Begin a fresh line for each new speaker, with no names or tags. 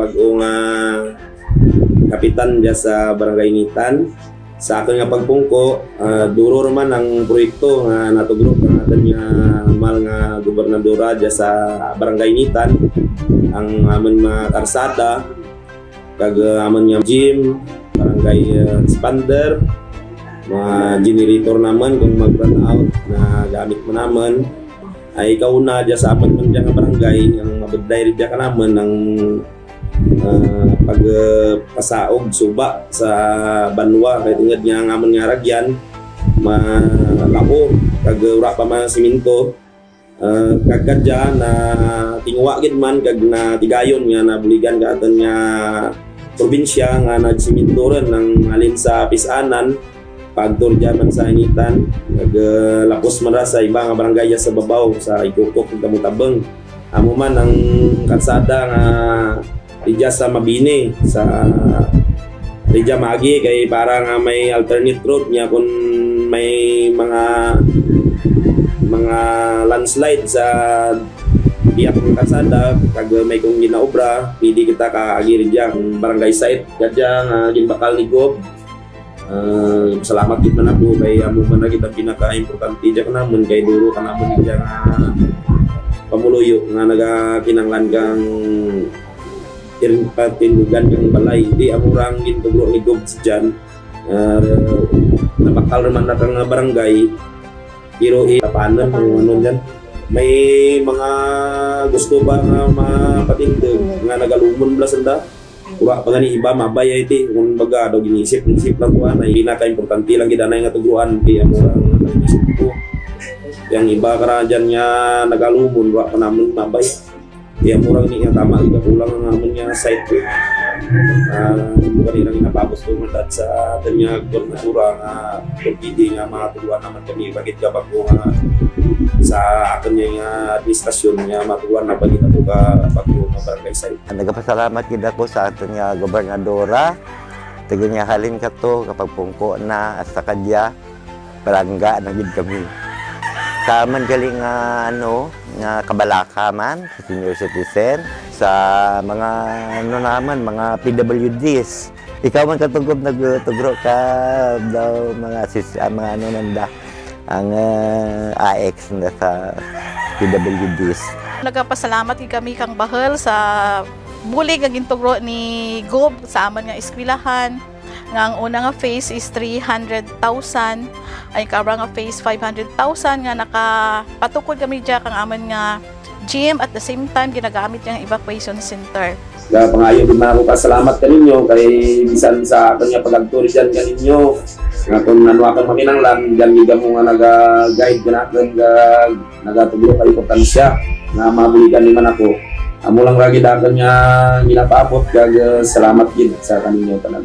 bagong kapitan dyan sa Barangay Ngitan. Sa akin nga pagpungko, duro naman ang proyekto nga natugro ng atin nga mahal nga gobernadora dyan sa Barangay Ngitan. Ang amon mga karsada, kag amon nga gym, barangay expander, mga generator naman kung mag-run out na gamit mo naman. Ay ikaw na dyan sa apat man dyan nga barangay, ang mabagday rin dyan ka naman ng pagpasaog suba sa banwa kay tungod nga ngamon nga ragyan malako kag ura pa man siminto kag kadya na tingwa gid man kag na tigayon nga nabuligan ka aton nga probinsya nga nagsiminto ron ng alin sa pisanan pagtur dyan man sa Ngitan kag lapos man ra sa iba nga barangay sa babaw sa Ikukok ug Tamutabeng amo man ang kalsada nga Ridya sa Mabini, sa Ridya Magi, kay parang may alternate route niya kung may mga landslide sa biyak ng kalsada, kag may kung ginaobra, pwede kita kaagi Ridya, ang barangay site, kadya nga ginbakal ni Gob. Salamat kita na po, kay amo man na kita pinaka-importante dyan ka naman, kay duro ka naman dyan nga pamuluyo, nga nagakinanglan kang tindugan ng balay, di amurang gintugro ni Gobs dyan. Napakal naman na kang barangay, pero tapanan kung ano dyan. May mga gusto ba nga mapatindig nga nagalumon blasanda. Kura pa gani iba mabay iti kung baga daw ginisip lang ko anay pinaka-importante lang gidanay nga tuguan kay amurang ginisip ko. Yang iba kara dyan nga nagalumon kura pa naman mabay. Kaya murang ni nga tama, iba kulang ang amon nga site ko. Bukan ilang inapapos ko at sa atin nga gobernadora nga pagpidi nga mga tuluan naman kami. Bakit ka ba ko nga sa akin nga administrasyon nga matuluan na bagit ako ka bago nga barangay site.
Nagpasalamat kita ko sa atin nga gobernadora. Tigil niya halin ka to kapag pungko na sa kadya, palangga na gid kami. Sa man galing nga kabalaka man sa senior citizen, sa mga naman mga PWDs. Ikaw man katugod nagtugro ka daw mga nanda ang AX na sa PWDs.
Nagpasalamat kami kang bahal sa buli nga gintugro ni Gob sa aman nga eskwelahan. Nga ang una nga phase is 300,000, ay kabra nga phase 500,000 nga nakapatukod kami dyan kang aman nga gym at the same time ginagamit yung evacuation center.
Pangayo din man ako kasalamat kaninyo kay bisan sa akin nga pag-agturi dyan kaninyo nga kung nanuakan makinanglan dyan giga mo nga naga-guide ka natin nagatuglo ka importansya na mabuligan naman ako. Amo lang ragi dakan nga ginapapot kag salamat gid sa kaninyo tanan.